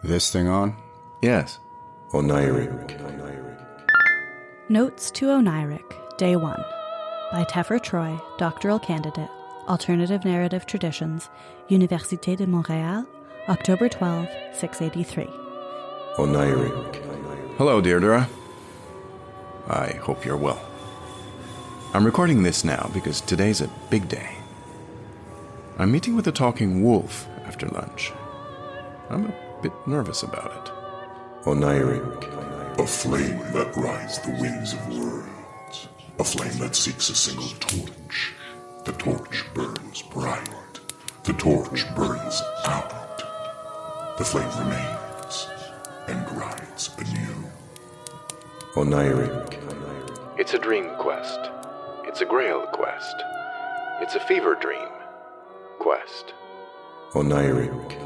This thing on? Yes. Oniric. Notes to Oniric, Day 1, by Teffer Troy, doctoral candidate, Alternative Narrative Traditions, Université de Montréal, October 12, 683. Oniric. Hello, Deirdre. I hope you're well. I'm recording this now because today's a big day. I'm meeting with a talking wolf after lunch. I'm a bit nervous about it. Oniric. A flame that rides the wings of worlds. A flame that seeks a single torch. The torch burns bright. The torch burns out. The flame remains and rides anew. Oniric. It's a dream quest. It's a grail quest. It's a fever dream quest. Oniric.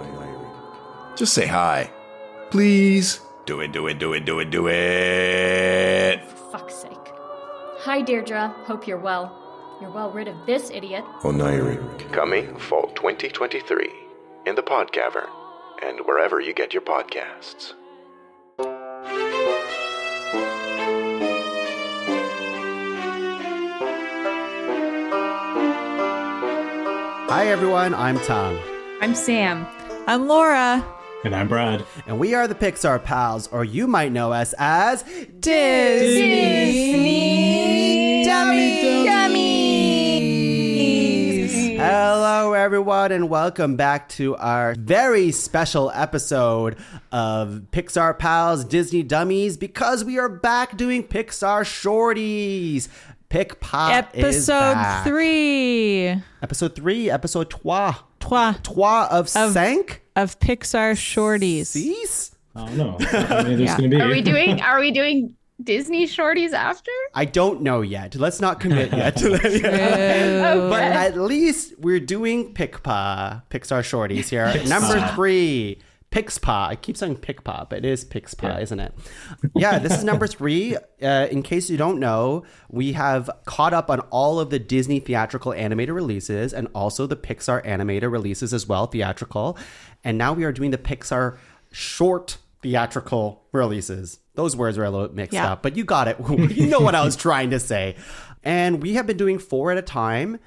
Just say hi. Please. Do it. For fuck's sake. Hi, Deirdre. Hope you're well. You're well rid of this idiot. Oniric. Coming fall 2023 in the Pod Cavern and wherever you get your podcasts. Hi everyone, I'm Tom. I'm Sam. I'm Laura. And I'm Brad. And we are the Pixar Pals, or you might know us as Disney Dummies. Hello everyone and welcome back to our very special episode of Pixar Pals Disney Dummies because we are back doing Pixar Shorties. Pick Pop is back. Episode 3. Episode 3, Trois of Sank? of Pixar Shorties. Cease? I don't know. How many there's going to be? Are we doing Disney Shorties after? I don't know yet. Let's not commit yet. Okay. But at least we're doing Pixar Shorties here. Number 3, Pixpa. I keep saying Pixpa, but it is Pixpa, isn't it? Yeah, this is number 3. In case you don't know, we have caught up on all of the Disney theatrical animated releases and also the Pixar animated releases as well, theatrical. And now we are doing the Pixar short theatrical releases. Those words were a little mixed up, but you got it. You know what I was trying to say. And we have been doing 4 at a time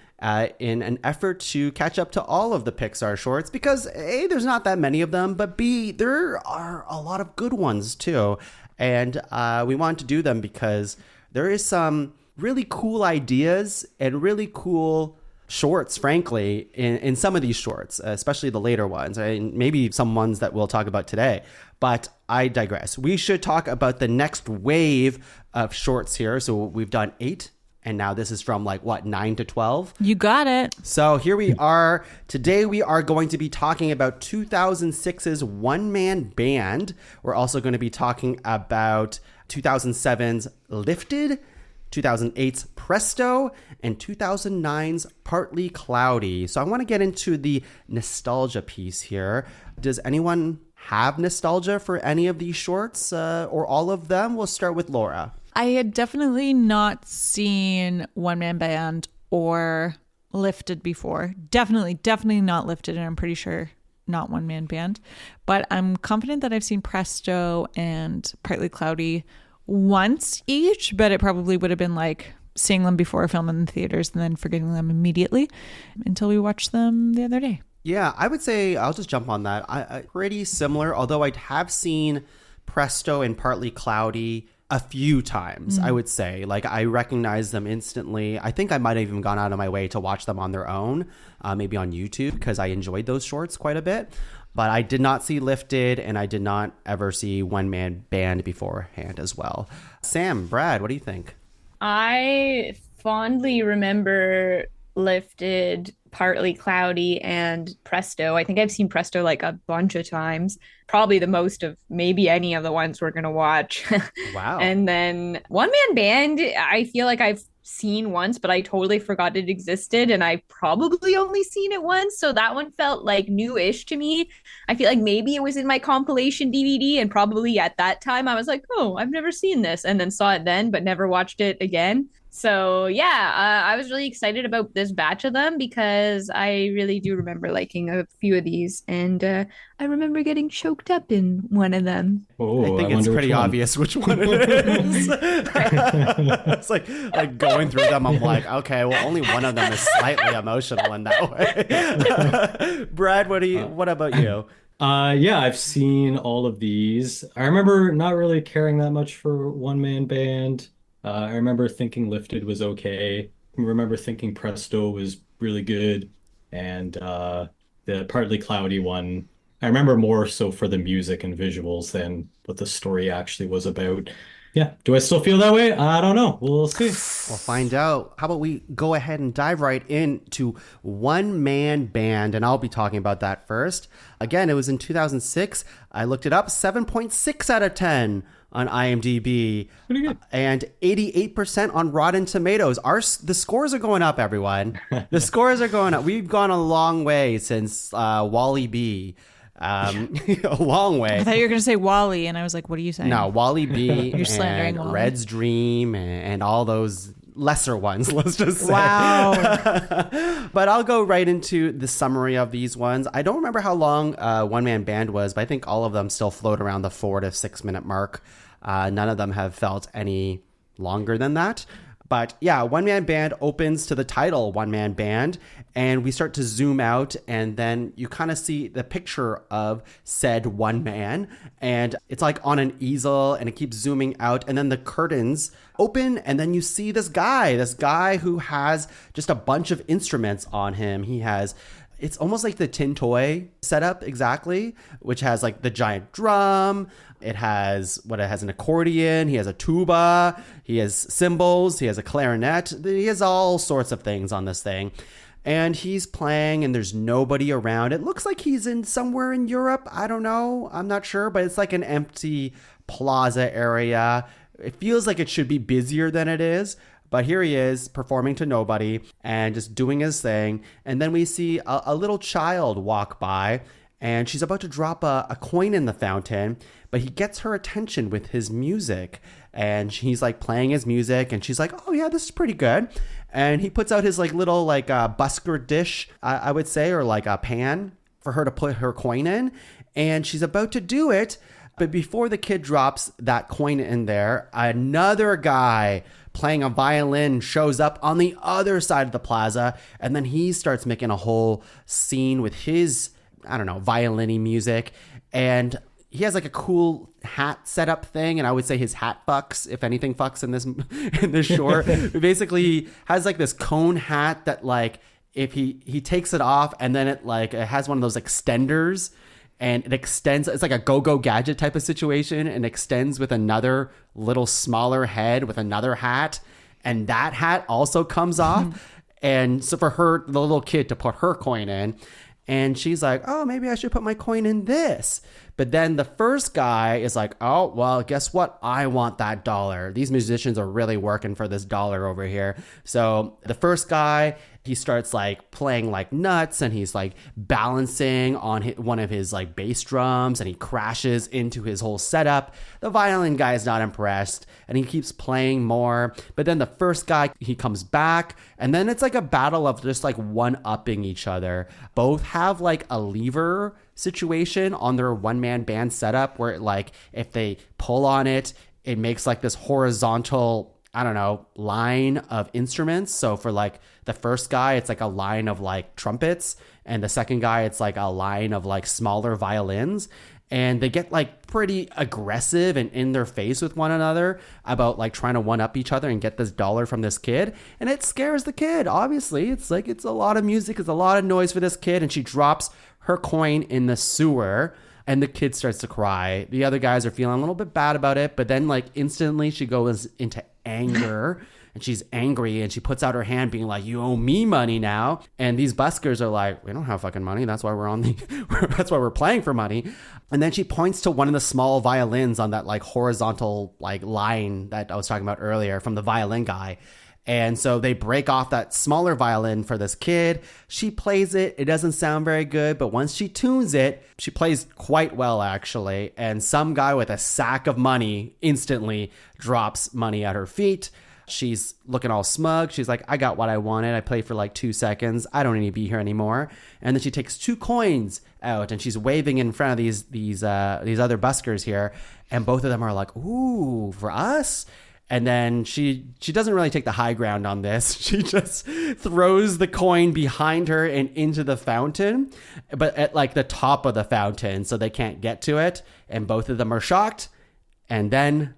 in an effort to catch up to all of the Pixar shorts because A, there's not that many of them, but B, there are a lot of good ones too. And we wanted to do them because there is some really cool ideas and really cool shorts, frankly, in some of these shorts, especially the later ones, and maybe some ones that we'll talk about today. But I digress. We should talk about the next wave of shorts here. So we've done 8. And now this is from 9 to 12? You got it. So here we are. Today we are going to be talking about 2006's One Man Band. We're also going to be talking about 2007's Lifted, 2008's Presto, and 2009's Partly Cloudy. So I want to get into the nostalgia piece here. Does anyone have nostalgia for any of these shorts or all of them? We'll start with Laura. I had definitely not seen One Man Band or Lifted before. Definitely not Lifted, and I'm pretty sure not One Man Band. But I'm confident that I've seen Presto and Partly Cloudy once each, but it probably would have been seeing them before film in the theaters and then forgetting them immediately until we watched them the other day. Yeah, I would say I'll just jump on that. I pretty similar, although I have seen Presto and Partly Cloudy a few times, I would say. I recognize them instantly. I think I might have even gone out of my way to watch them on their own, maybe on YouTube, because I enjoyed those shorts quite a bit. But I did not see Lifted, and I did not ever see One Man Band beforehand as well. Sam, Brad, what do you think? I fondly remember Lifted, Partly Cloudy, and Presto. I think I've seen Presto a bunch of times, probably the most of maybe any of the ones we're gonna watch. Wow. And then One Man Band, I feel like I've seen once, but I totally forgot it existed, and I probably only seen it once, so that one felt new-ish to me. I feel like maybe it was in my compilation DVD, and probably at that time I was like, oh, I've never seen this, and then saw it then but never watched it again. So yeah, I was really excited about this batch of them because I really do remember liking a few of these, and I remember getting choked up in one of them. I Oh, think I it's wonder pretty which one. obvious which one it is. It's like going through them. I'm like, okay, well, only one of them is slightly emotional in that way. Brad, what about you? Yeah, I've seen all of these. I remember not really caring that much for one man band. I remember thinking Lifted was okay. I remember thinking Presto was really good, and the Partly Cloudy one. I remember more so for the music and visuals than what the story actually was about. Yeah, do I still feel that way? I don't know. We'll see. We'll find out. How about we go ahead and dive right into One Man Band, and I'll be talking about that first. Again, it was in 2006. I looked it up, 7.6 out of 10 on IMDb. Pretty good. And 88% on Rotten Tomatoes. The scores are going up, everyone. The scores are going up. We've gone a long way since Wally B. A long way. I thought you were going to say Wally, and I was like, what are you saying? No, Wally B You're slandering and Wally. Red's Dream and all those lesser ones, let's just say. Wow. But I'll go right into the summary of these ones. I don't remember how long One Man Band was, but I think all of them still float around the 4 to 6 minute mark. None of them have felt any longer than that. But yeah, One Man Band opens to the title One Man Band, and we start to zoom out, and then you kind of see the picture of said one man, and it's like on an easel, and it keeps zooming out, and then the curtains open, and then you see this guy who has just a bunch of instruments on him. It's almost like the Tin Toy setup exactly, which has like the giant drum. It has an accordion. He has a tuba. He has cymbals. He has a clarinet. He has all sorts of things on this thing. And he's playing, and there's nobody around. It looks like he's in somewhere in Europe. I don't know. I'm not sure, but it's like an empty plaza area. It feels like it should be busier than it is. But here he is performing to nobody and just doing his thing. And then we see a little child walk by, and she's about to drop a coin in the fountain, but he gets her attention with his music. And he's like playing his music, and she's like, oh yeah, this is pretty good. And he puts out his like little like busker dish, I would say, or like a pan for her to put her coin in. And she's about to do it. But before the kid drops that coin in there, another guy playing a violin shows up on the other side of the plaza, and then he starts making a whole scene with his, I don't know, violin-y music. And he has like a cool hat setup thing, and I would say his hat fucks, if anything fucks in this short. Basically has like this cone hat that like if he takes it off, and then it has one of those extenders, and it extends. It's like a go-go gadget type of situation, and extends with another little smaller head with another hat, and that hat also comes off. And so for her, the little kid, to put her coin in, and she's like, oh, maybe I should put my coin in this. But then the first guy is like, oh, well, guess what? I want that dollar. These musicians are really working for this dollar over here. So the first guy, he starts like playing like nuts, and he's like balancing on one of his like bass drums, and he crashes into his whole setup. The violin guy is not impressed, and he keeps playing more. But then the first guy, he comes back, and then it's like a battle of just like one-upping each other. Both have like a lever situation on their one-man band setup where like if they pull on it, it makes like this horizontal, I don't know, line of instruments. So for like the first guy, it's like a line of like trumpets, and the second guy, it's like a line of like smaller violins. And they get like pretty aggressive and in their face with one another about like trying to one up each other and get this dollar from this kid. And it scares the kid. Obviously, it's like, it's a lot of music, it's a lot of noise for this kid. And she drops her coin in the sewer, and the kid starts to cry. The other guys are feeling a little bit bad about it, but then like instantly she goes into anger. And she's angry, and she puts out her hand being like, you owe me money now. And these buskers are like, we don't have fucking money. That's why that's why we're playing for money. And then she points to one of the small violins on that like horizontal like line that I was talking about earlier from the violin guy. And so they break off that smaller violin for this kid. She plays it. It doesn't sound very good, but once she tunes it, she plays quite well, actually. And some guy with a sack of money instantly drops money at her feet. She's looking all smug. She's like, I got what I wanted. I played for like 2 seconds. I don't need to be here anymore. And then she takes 2 coins out and she's waving in front of these other buskers here. And both of them are like, ooh, for us? And then she doesn't really take the high ground on this. She just throws the coin behind her and into the fountain, but at like the top of the fountain so they can't get to it. And both of them are shocked. And then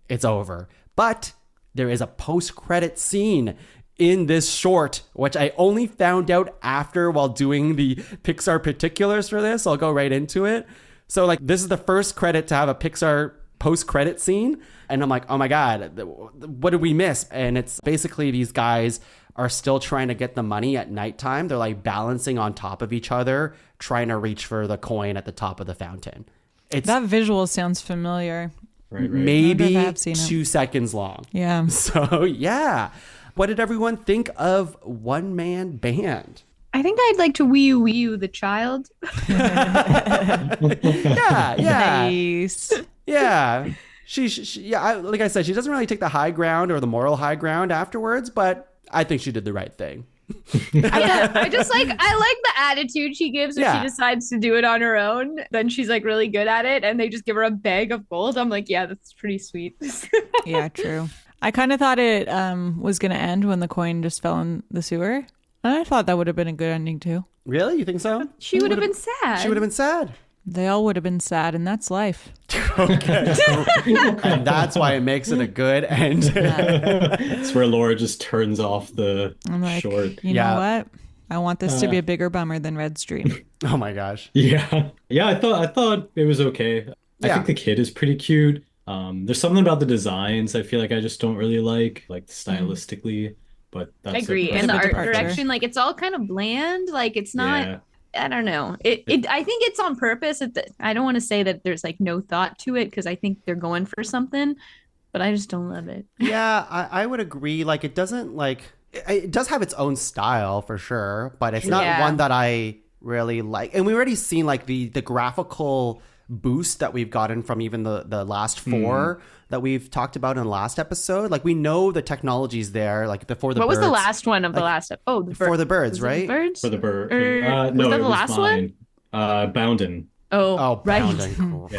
it's over. But there is a post-credit scene in this short, which I only found out after while doing the Pixar particulars for this. I'll go right into it. So like this is the first credit to have a Pixar post-credit scene. And I'm like, oh my God, what did we miss? And it's basically these guys are still trying to get the money at nighttime. They're like balancing on top of each other, trying to reach for the coin at the top of the fountain. That visual sounds familiar. Right. Maybe I have seen 2 seconds long. Yeah. So yeah. What did everyone think of One Man Band? I think I'd like to Wii U the child. Yeah. Nice. Yeah. Like I said, she doesn't really take the high ground or the moral high ground afterwards, but I think she did the right thing. I just like the attitude she gives when Yeah. she decides to do it on her own. Then she's like really good at it, and they just give her a bag of gold. I'm like, yeah, that's pretty sweet. Yeah, true. I kind of thought it was going to end when the coin just fell in the sewer. And I thought that would have been a good ending too. Really? You think so? She would have been sad. She would have been sad. They all would have been sad, and that's life. Okay. And that's why it makes it a good end. It's where Laura just turns off the I'm like, short. you know what? I want this to be a bigger bummer than Red Stream. Oh my gosh. Yeah. I thought it was okay. I think the kid is pretty cute. There's something about the designs I feel like I just don't really like stylistically. But that's I agree. And the art direction, like it's all kind of bland. Like it's not. Yeah. I don't know. I think it's on purpose. I don't want to say that there's like no thought to it because I think they're going for something, but I just don't love it. Yeah, I would agree. Like it doesn't it does have its own style for sure, but it's not one that I really like. And we already seen like the graphical boost that we've gotten from even the last 4 that we've talked about in the last episode. Like we know the technology's there, like before the What birds. was the last one of the last? Oh, For the birds, right? The birds? For the bird. Was No, that it the was last mine. Bounden. Oh, right. Bounding.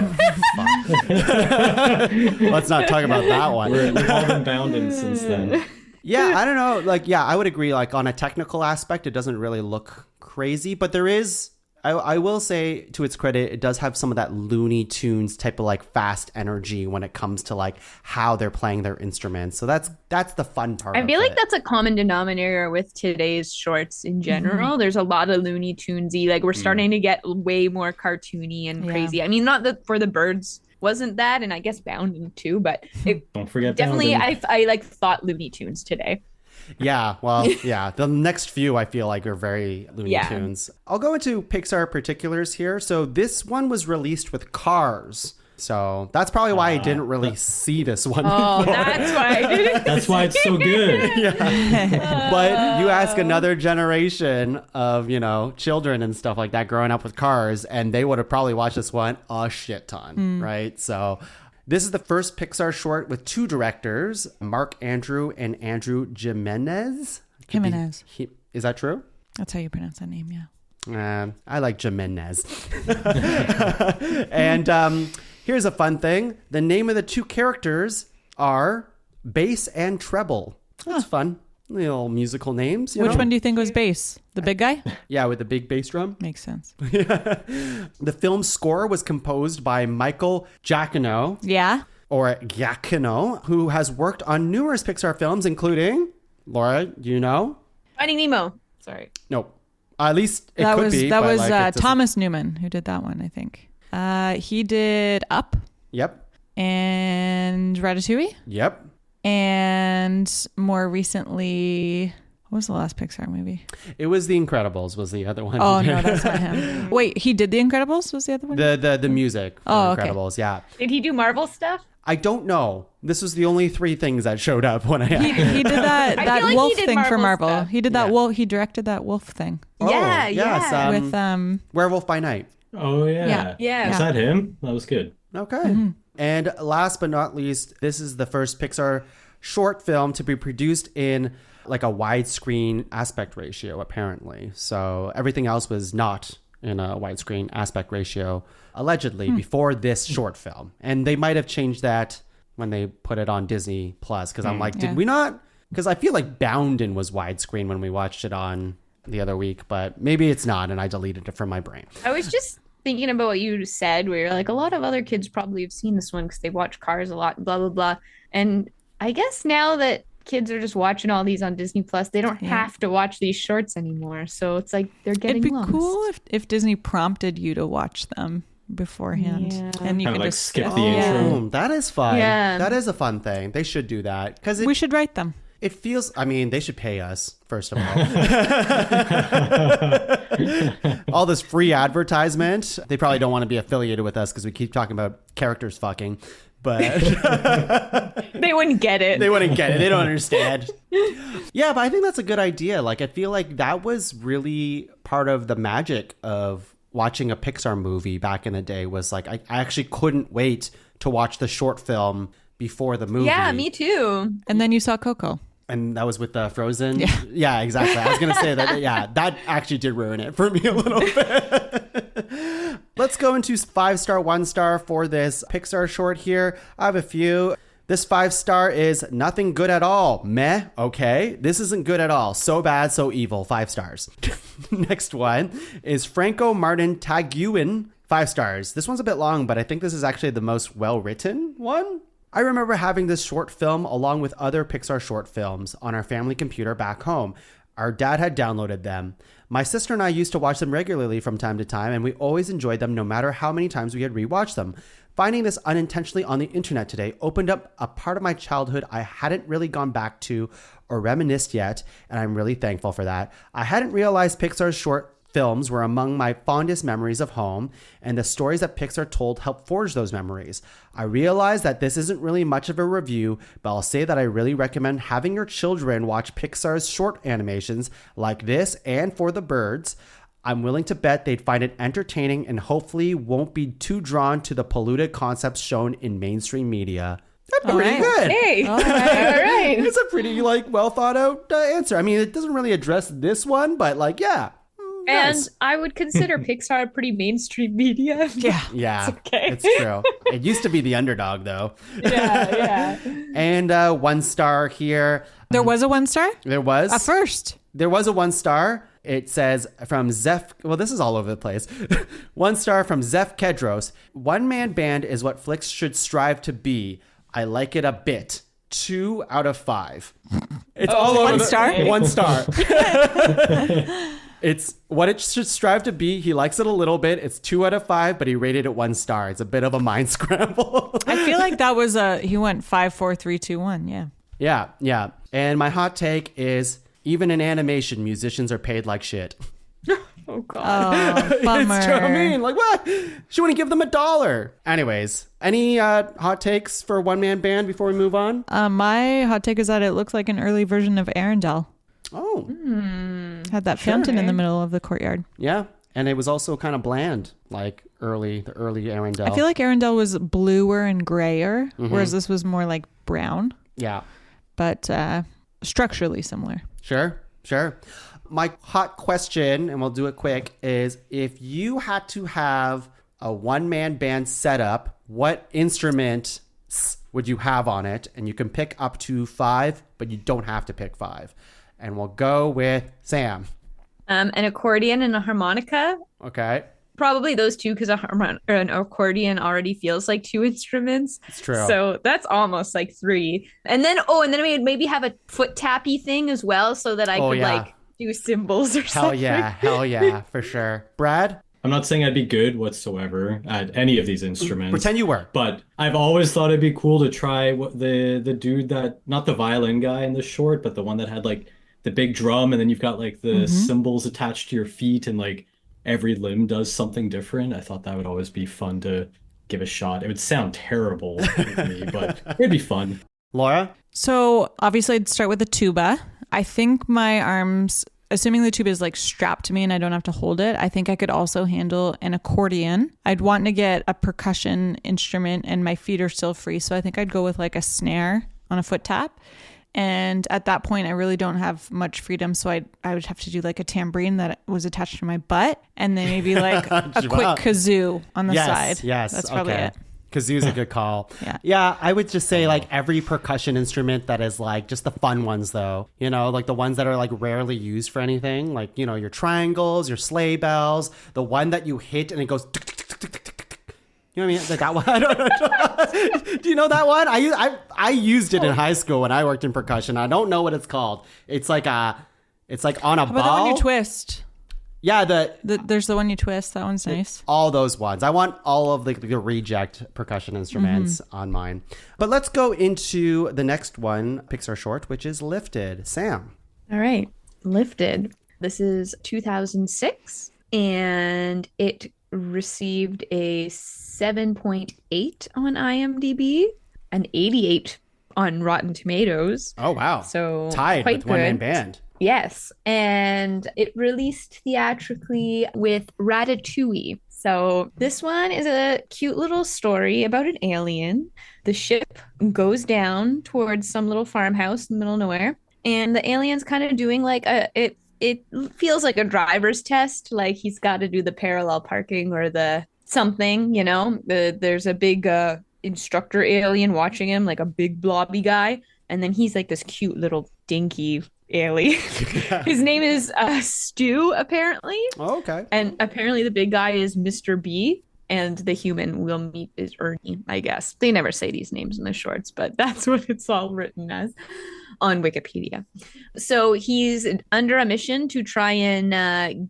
Let's not talk about that one. We've all been Bounden since then. Yeah, I don't know. Like, yeah, I would agree. Like on a technical aspect, it doesn't really look crazy, but there is. I will say, to its credit, it does have some of that Looney Tunes type of like fast energy when it comes to like how they're playing their instruments. So that's the fun part. I feel like that's a common denominator with today's shorts in general. Mm-hmm. There's a lot of Looney Tunesy. Like we're starting to get way more cartoony and crazy. I mean, not that For the Birds wasn't that, and I guess Bounding too, but don't forget definitely Bounding. I like thought Looney Tunes today. Yeah, well, yeah. The next few I feel like are very Looney Tunes. I'll go into Pixar particulars here. So this one was released with Cars. So that's probably why I didn't really see this one. Oh, before. that's why I didn't. That's why it's so good. But you ask another generation of, children and stuff like that growing up with Cars, and they would have probably watched this one a shit ton, right? So this is the first Pixar short with 2 directors, Mark Andrew and Andrew Jimenez. Is that true? That's how you pronounce that name, yeah. I like Jimenez. And here's a fun thing. The name of the 2 characters are Bass and Treble. That's fun. Little musical names. Which one do you think was bass? The big guy? Yeah, with the big bass drum. Makes sense. The film's score was composed by Michael Giacchino. Yeah. Or Giacchino, who has worked on numerous Pixar films, including, Laura, do you know? Finding Nemo. Sorry. Nope. At least it could be. That but, was like, it doesn't- Thomas Newman who did that one, I think. He did Up Yep. and Ratatouille. Yep. And more recently, what was the last Pixar movie? It was The Incredibles was the other one. Oh, no, that's not him. Wait, he did The Incredibles? Was the other one? The music for Oh, okay. Incredibles, yeah. Did he do Marvel stuff? I don't know. This was the only 3 things that showed up when I He did that I feel like he wolf did thing for Marvel Marvel. stuff. He did that wolf. He directed that wolf thing Yeah, yes, with Werewolf by Night. Oh, yeah. Yeah. Was that him? That was good. Okay. And last but not least, this is the first Pixar short film to be produced in like a widescreen aspect ratio, apparently. So everything else was not in a widescreen aspect ratio, allegedly, before this short film. And they might have changed that when they put it on Disney Plus, because I'm like, did we not? Because I feel like Bounden was widescreen when we watched it on the other week, but maybe it's not, and I deleted it from my brain. I was just thinking about what you said, where you're like, a lot of other kids probably have seen this one because they watch Cars a lot, blah, blah, blah. And I guess now that kids are just watching all these on Disney Plus, they don't have to watch these shorts anymore. So it's like they're getting It'd be lost. cool if Disney prompted you to watch them beforehand. And you Kind could of like just skip the intro. Oh, that is fun. Yeah. That is a fun thing. They should do that. Because We should write them. it feels, I mean, they should pay us, first of all. All this free advertisement. They probably don't want to be affiliated with us because we keep talking about characters fucking. But They wouldn't get it. they wouldn't get it. They don't understand. Yeah, but I think that's a good idea. Like, I feel like that was really part of the magic of watching a Pixar movie back in the day, was like, I actually couldn't wait to watch the short film before the movie. Yeah, me too. And then you saw Coco. And that was with Frozen? Yeah, exactly. I was going to say that, yeah, that actually did ruin it for me a little bit. Let's go into 5-star, 1-star for this Pixar short here. I have a few. This 5-star is nothing good at all. Meh. Okay. This isn't good at all. So bad, so evil. 5 stars. Next one is Franco Martin Taguin. 5 stars. This one's a bit long, but I think this is actually the most well-written one. I remember having this short film along with other Pixar short films on our family computer back home. Our dad had downloaded them. My sister and I used to watch them regularly from time to time, and we always enjoyed them no matter how many times we had rewatched them. Finding this unintentionally on the internet today opened up a part of my childhood I hadn't really gone back to or reminisced yet, and I'm really thankful for that. I hadn't realized Pixar's short films were among my fondest memories of home, and the stories that Pixar told helped forge those memories. I realize that this isn't really much of a review, but I'll say that I really recommend having your children watch Pixar's short animations like this and For the Birds. I'm willing to bet they'd find it entertaining and hopefully won't be too drawn to the polluted concepts shown in mainstream media. That's pretty good. Hey, all right. It's a pretty well thought out answer. I mean, it doesn't really address this one, but yeah. And Nice. I would consider Pixar pretty mainstream media. Yeah, okay. it's true. It used to be the underdog, though. Yeah. And 1 star here. There was a 1-star? There was. A first. There was a 1 star. It says from Zeph. Well, this is all over the place. 1 star from Zeph Kedros. One-man band is what flicks should strive to be. I like it a bit. 2 out of 5. It's all over. 1 star? 1 star. It's what it should strive to be. He likes it a little bit. It's 2 out of 5, but he rated it 1 star. It's a bit of a mind scramble. I feel like that was he went 5, 4, 3, 2, 1. Yeah. Yeah. And my hot take is even in animation, musicians are paid like shit. Oh, God. Oh, bummer. It's true. I mean, like, what? She wouldn't give them $1. Anyways, any hot takes for one-man band before we move on? My hot take is that it looks like an early version of Arendelle. Oh. Had that fountain in the middle of the courtyard. Yeah. And it was also kind of bland, like the early Arendelle. I feel like Arendelle was bluer and grayer, whereas this was more like brown. Yeah. But structurally similar. Sure. My hot question, and we'll do it quick, is if you had to have a one-man band setup, what instruments would you have on it? And you can pick up to 5, but you don't have to pick 5. And we'll go with Sam. An accordion and a harmonica. Okay. Probably those two, because an accordion already feels like 2 instruments. It's true. So that's almost like 3. And then I maybe have a foot tappy thing as well, so that I could like do cymbals or something. Hell yeah, for sure. Brad? I'm not saying I'd be good whatsoever at any of these instruments. Pretend you were. But I've always thought it'd be cool to try what the dude that, not the violin guy in the short, but the one that had like the big drum, and then you've got like the cymbals attached to your feet, and like every limb does something different. I thought that would always be fun to give a shot. It would sound terrible to me, but it'd be fun. Laura? So obviously I'd start with the tuba. I think my arms, assuming the tuba is like strapped to me and I don't have to hold it, I think I could also handle an accordion. I'd want to get a percussion instrument and my feet are still free. So I think I'd go with like a snare on a foot tap. And at that point, I really don't have much freedom. So I would have to do like a tambourine that was attached to my butt, and then maybe like a quick kazoo on the side. Yes. That's probably it. Kazoo's a good call. Yeah. Yeah, I would just say like every percussion instrument that is like just the fun ones though. You know, like the ones that are like rarely used for anything. Like, you know, your triangles, your sleigh bells, the one that you hit and it goes tick, tick, tick, tick, tick, tick, tick. You know what I mean? Like that one. I don't know. Do you know that one? I used it in high school when I worked in percussion. I don't know what it's called. It's like on a How about ball. the one you twist? Yeah, there's the one you twist. That one's nice. All those ones. I want all of the reject percussion instruments on mine. But let's go into the next one, Pixar short, which is Lifted. Sam. All right. Lifted. This is 2006, and it received a 7.8 on IMDb, an 88 on Rotten Tomatoes. Oh, wow. So tied quite with One Man good. Band. Yes, and it released theatrically with Ratatouille. So this one is a cute little story about an alien. The ship goes down towards some little farmhouse in the middle of nowhere, and the alien's kind of doing like it feels like a driver's test, like he's got to do the parallel parking or the something, you know. There's a big instructor alien watching him, like a big blobby guy, and then he's like this cute little dinky alien. His name is Stu, apparently. Oh, okay. And apparently the big guy is Mr. B, and the human we'll meet is Ernie, I guess. They never say these names in the shorts, but that's what it's all written as on Wikipedia. So he's under a mission to try and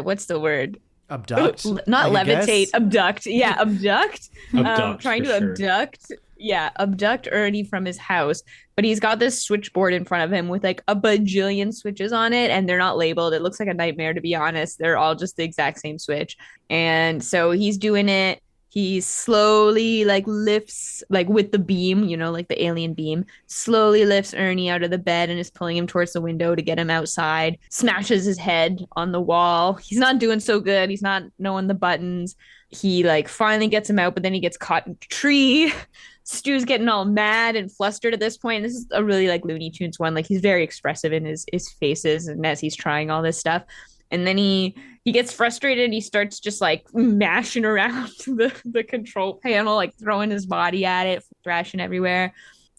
what's the word? Abduct? Not I levitate, guess. abduct. Yeah, abduct. Abduct, Trying for to sure. abduct. Yeah, abduct Ernie from his house. But he's got this switchboard in front of him with like a bajillion switches on it, and they're not labeled. It looks like a nightmare, to be honest. They're all just the exact same switch. And so he's doing it. He slowly like lifts, like with the beam, you know, like the alien beam, slowly lifts Ernie out of the bed and is pulling him towards the window to get him outside, smashes his head on the wall. He's not doing so good. He's not knowing the buttons. He like finally gets him out, but then he gets caught in a tree. Stu's getting all mad and flustered at this point. This is a really like Looney Tunes one. Like he's very expressive in his faces and as he's trying all this stuff. And then he gets frustrated and he starts just like mashing around the control panel, like throwing his body at it, thrashing everywhere.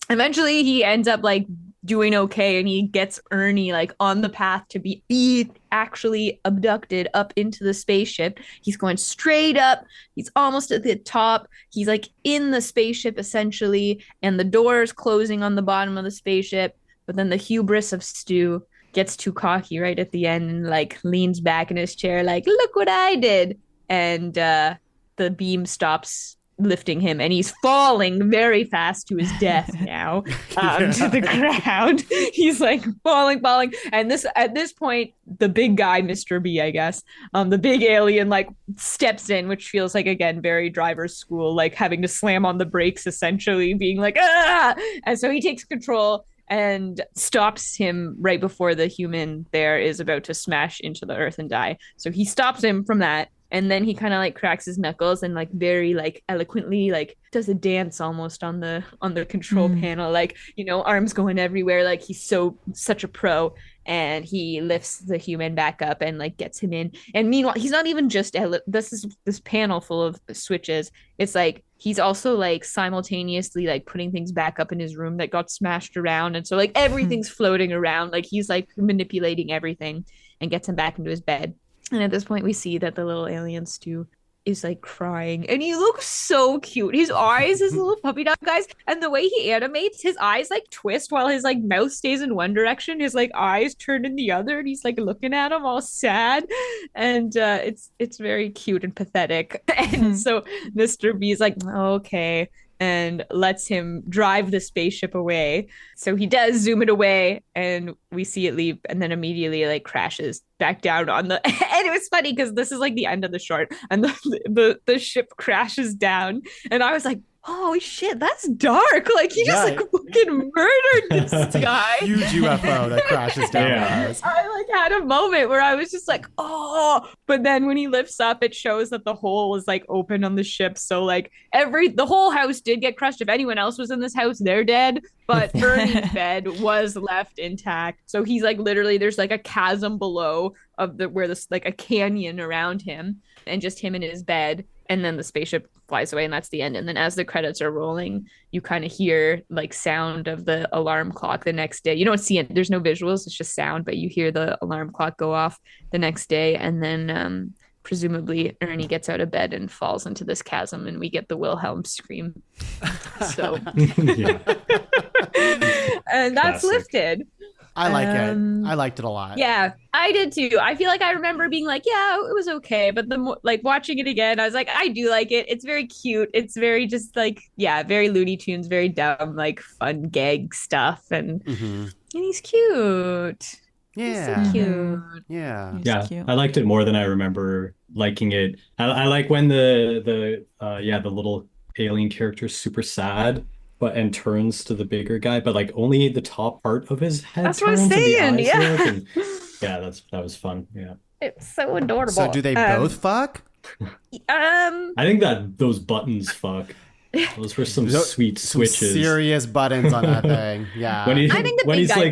Eventually he ends up like doing okay, and he gets Ernie like on the path to be actually abducted up into the spaceship. He's going straight up. He's almost at the top. He's like in the spaceship essentially, and the door's closing on the bottom of the spaceship. But then the hubris of Stu gets too cocky right at the end and like leans back in his chair like, look what I did. And the beam stops lifting him, and he's falling very fast to his death now to the ground. He's like falling. And at this point, the big guy, Mr. B, I guess, the big alien like steps in, which feels like, again, very driver's school, like having to slam on the brakes, essentially being like, ah! And so he takes control and stops him right before the human there is about to smash into the earth and die. So he stops him from that. And then he kind of like cracks his knuckles and like very like eloquently like does a dance almost on the control panel, like, you know, arms going everywhere, like he's such a pro. And he lifts the human back up and like gets him in. And meanwhile, he's not even just this panel full of switches. It's like he's also like simultaneously like putting things back up in his room that got smashed around. And so like everything's floating around, like he's like manipulating everything and gets him back into his bed. And at this point, we see that the little alien Stu is like crying, and he looks so cute. His eyes, his little puppy dog eyes, and the way he animates his eyes like twist while his like mouth stays in one direction. His like eyes turn in the other, and he's like looking at him all sad, and it's very cute and pathetic. And so Mr. B is like, okay, and lets him drive the spaceship away. So he does zoom it away, and we see it leave, and then immediately like crashes back down on the and it was funny because this is like the end of the short, and the ship crashes down, and I was like, oh shit, that's dark. Like he just like fucking murdered this guy. Huge UFO that crashes down on us. I like had a moment where I was just like, oh, but then when he lifts up, it shows that the hole is like open on the ship. So like the whole house did get crushed. If anyone else was in this house, they're dead. But Ernie's bed was left intact. So he's like literally there's like a chasm below where there's like a canyon around him and just him in his bed. And then the spaceship flies away and that's the end. And then as the credits are rolling, you kind of hear like sound of the alarm clock the next day. You don't see it. There's no visuals. It's just sound, but you hear the alarm clock go off the next day. And then presumably Ernie gets out of bed and falls into this chasm and we get the Wilhelm scream. So, and that's Classic. Lifted. I like it. I liked it a lot. Yeah, I did too. I feel like I remember being like, yeah, it was okay. But like watching it again, I was like, I do like it. It's very cute. It's very just like, yeah, very Looney Tunes, very dumb, like fun gag stuff. And he's cute. Yeah. He's so cute. Yeah. Yeah, cute. I liked it more than I remember liking it. I like when the little alien character is super sad and turns to the bigger guy, but like only the top part of his head That's what I'm turns and the saying, eyes yeah. look, and that was fun. Yeah. It's so adorable. So do they both fuck? I think that those buttons fuck. Those were some sweet switches. Some serious buttons on that thing. Yeah. When I think the when big he's guy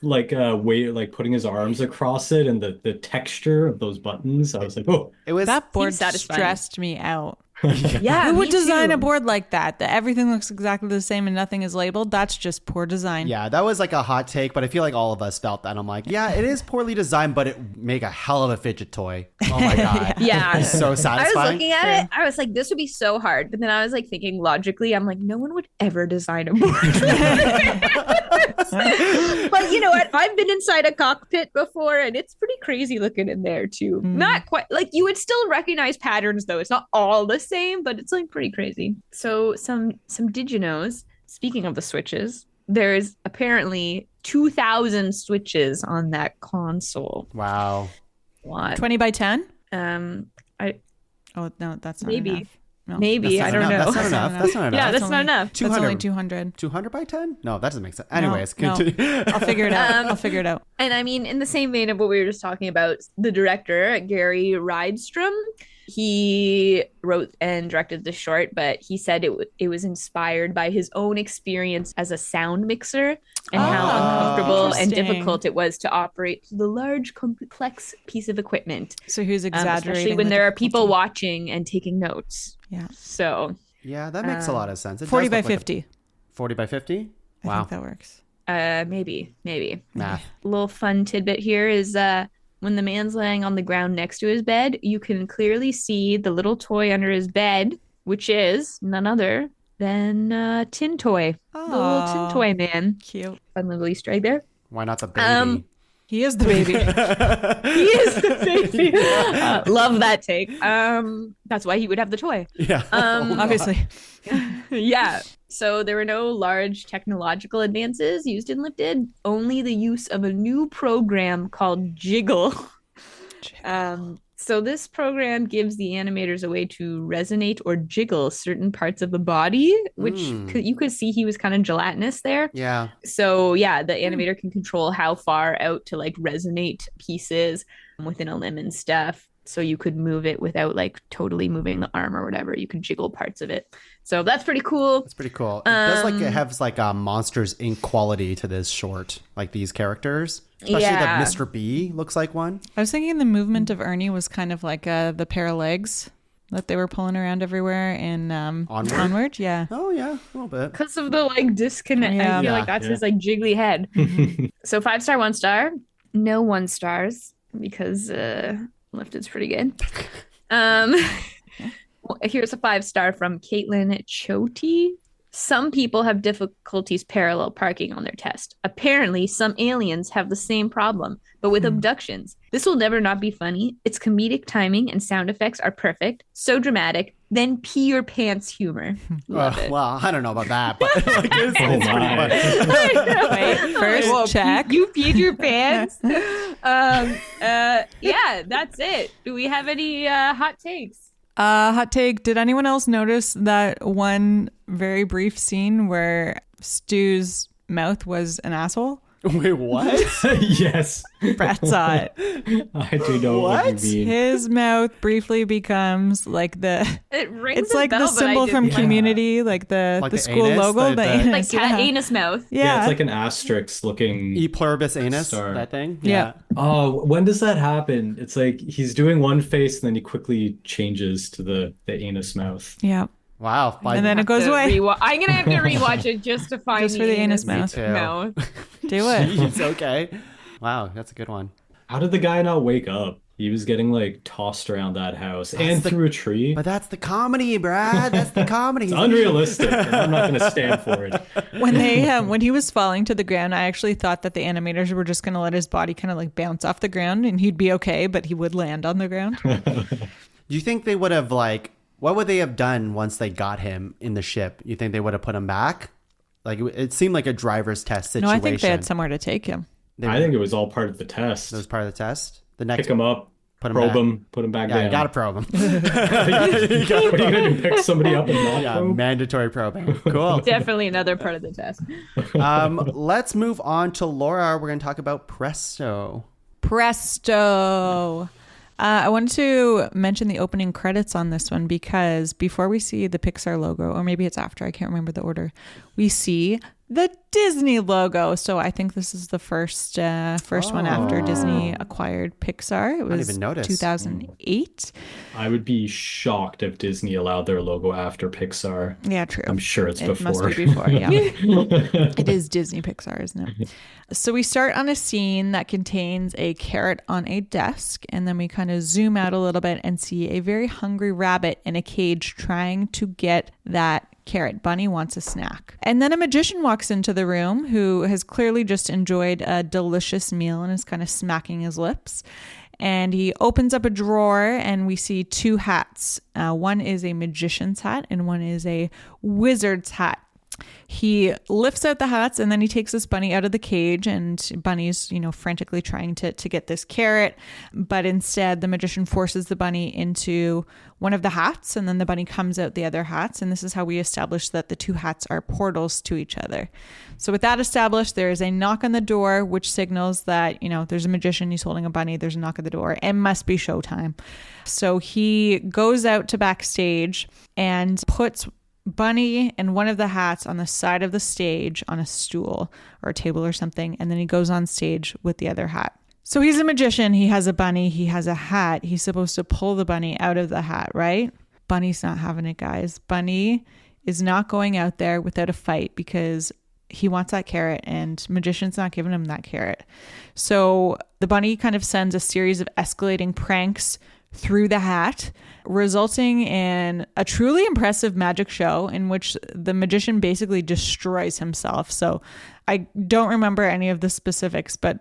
like fucks. like putting his arms across it and the texture of those buttons, I was like, oh, it was That board satisfying. stressed me out. Yeah, Who would me design too. a board like that? That everything looks exactly the same and nothing is labeled? That's just poor design. Yeah, that was like a hot take, but I feel like all of us felt that. I'm like, yeah, it is poorly designed, but it make a hell of a fidget toy. Oh my god. Yeah. It's so I satisfying. was looking at it. I was like, this would be so hard. But then I was like thinking logically, I'm like, no one would ever design a board. But you know what? I've been inside a cockpit before and it's pretty crazy looking in there too. Not quite like you would still recognize patterns though. It's not all the same, but it's like pretty crazy. So some did you knows, speaking of the switches, there's apparently 2,000 switches on that console. Wow. What? 20 by 10? Oh no, that's not maybe. enough. No. Maybe. I don't know. That's not enough. That's not enough. Yeah, that's only- not enough. That's only 200. 200 by 10? No, that doesn't make sense. Anyways, No. continue. I'll figure it out. I'll figure it out. And I mean, in the same vein of what we were just talking about, the director, Gary Rydstrom, he wrote and directed the short, but he said it was inspired by his own experience as a sound mixer and how uncomfortable and interesting. difficult it was to operate the large, complex piece of equipment. So he was exaggerating. Especially when the there are difficulty. people watching and taking notes. Yeah. So, Yeah, that makes a lot of sense. It 40 does by look like 50. 40 by 50? I Wow. think that works. maybe. Math. A little fun tidbit here is when the man's laying on the ground next to his bed, you can clearly see the little toy under his bed, which is none other than Tin Toy. The little Tin Toy man. Cute. Fun little Easter egg there. Why not the baby? He is the baby. He is the baby. Love that take. That's why he would have the toy. Yeah. Obviously. Yeah. So there were no large technological advances used in Lifted, only the use of a new program called Jiggle. So this program gives the animators a way to resonate or jiggle certain parts of the body, which you could see he was kind of gelatinous there. Yeah. So yeah, the animator can control how far out to like resonate pieces within a limb and stuff. So you could move it without like totally moving the arm or whatever. You can jiggle parts of it. So that's pretty cool. It's pretty cool. It does like it has like a Monsters Inc. quality to this short, like these characters. Especially Yeah. the Mr. B looks like one. I was thinking the movement of Ernie was kind of like the pair of legs that they were pulling around everywhere in Onward. Yeah. Oh yeah, a little bit. Because of the like disconnect. Yeah. I feel like that's his like jiggly head. So 5-star, 1-star. No 1 stars because Lifted's pretty good. Here's a 5-star from Caitlin Choti. Some people have difficulties parallel parking on their test. Apparently, some aliens have the same problem, but with abductions. This will never not be funny. Its comedic timing and sound effects are perfect. So dramatic. Then pee your pants humor. Love it. Well, I don't know about that, but like, it's pretty my. funny. Wait, first Well, check. You peed your pants. Yeah, that's it. Do we have any hot takes? Hot take. Did anyone else notice that one very brief scene where Stu's mouth was an asshole? Wait, what? Yes. Brad saw it. I do know what you mean. His mouth briefly becomes like It rings it's a like bell, the but I symbol from didn't- Community, like the Like the school anus, logo. the- anus, Like cat yeah. anus mouth. Yeah, Yeah. it's like an asterisk looking E pluribus anus, star. that thing? Yeah. Oh, when does that happen? It's like he's doing one face and then he quickly changes to the anus mouth. Yeah. Wow. And then it goes away. I'm gonna have to rewatch it just to find Just for the anus mouth. too. mouth. Do it. Jeez, okay. Wow, that's a good one. How did the guy not wake up? He was getting like tossed around that house and through a tree. But that's the comedy, Brad. That's the comedy. It's unrealistic, and I'm not going to stand for it. When he was falling to the ground, I actually thought that the animators were just going to let his body kind of like bounce off the ground and he'd be okay, but he would land on the ground. Do you think they would have what would they have done once they got him in the ship? You think they would have put him back? Like it seemed like a driver's test No, situation. I think they had somewhere to take him. I think it was all part of the test. That was part of the test. The next Pick him up, put him probe back. him, put him back Yeah, down. you gotta probe him. What are you going to do? Pick somebody up and not Yeah, probe? mandatory probing. Cool. Definitely another part of the test. Let's move on to Laura. We're going to talk about Presto. Presto. I wanted to mention the opening credits on this one because before we see the Pixar logo, or maybe it's after, I can't remember the order, we see the Disney logo. So I think this is the first one after Disney acquired Pixar. It was even notice. 2008. I would be shocked if Disney allowed their logo after Pixar. Yeah, true. I'm sure it's before. It must be before, yeah. It is Disney Pixar, isn't it? So we start on a scene that contains a carrot on a desk, and then we kind of zoom out a little bit and see a very hungry rabbit in a cage trying to get that carrot. Bunny wants a snack. And then a magician walks into the room who has clearly just enjoyed a delicious meal and is kind of smacking his lips. And he opens up a drawer and we see two hats. One is a magician's hat and one is a wizard's hat. He lifts out the hats and then he takes this bunny out of the cage, and Bunny's, frantically trying to get this carrot. But instead, the magician forces the bunny into one of the hats, and then the bunny comes out the other hats. And this is how we establish that the two hats are portals to each other. So with that established, there is a knock on the door, which signals that, there's a magician, he's holding a bunny, there's a knock at the door. It must be showtime. So he goes out to backstage and puts Bunny and one of the hats on the side of the stage on a stool or a table or something, and then he goes on stage with the other hat. So he's a magician, he has a bunny, he has a hat, he's supposed to pull the bunny out of the hat, right? Bunny's not having it, guys. Bunny is not going out there without a fight because he wants that carrot and magician's not giving him that carrot. So the bunny kind of sends a series of escalating pranks through the hat, resulting in a truly impressive magic show in which the magician basically destroys himself. So I don't remember any of the specifics, but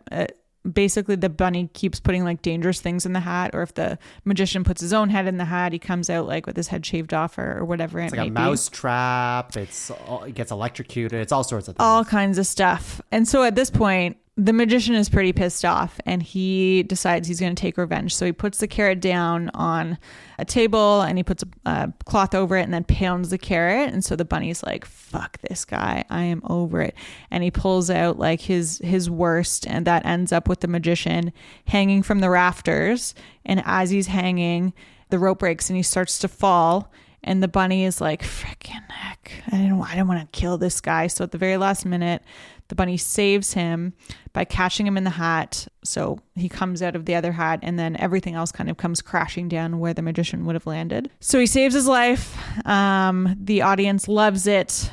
basically the bunny keeps putting like dangerous things in the hat, or if the magician puts his own head in the hat, he comes out like with his head shaved off or whatever It's it like may a be. mouse trap. It gets electrocuted. It's all sorts of things. All kinds of stuff. And so at this point, the magician is pretty pissed off and he decides he's going to take revenge. So he puts the carrot down on a table and he puts a cloth over it and then pounds the carrot. And so the bunny's like, fuck this guy. I am over it. And he pulls out like his worst, and that ends up with the magician hanging from the rafters. And as he's hanging, the rope breaks and he starts to fall. And the bunny is like, frickin' heck, I don't want to kill this guy. So at the very last minute, the bunny saves him by catching him in the hat. So he comes out of the other hat, and then everything else kind of comes crashing down where the magician would have landed. So he saves his life. The audience loves it.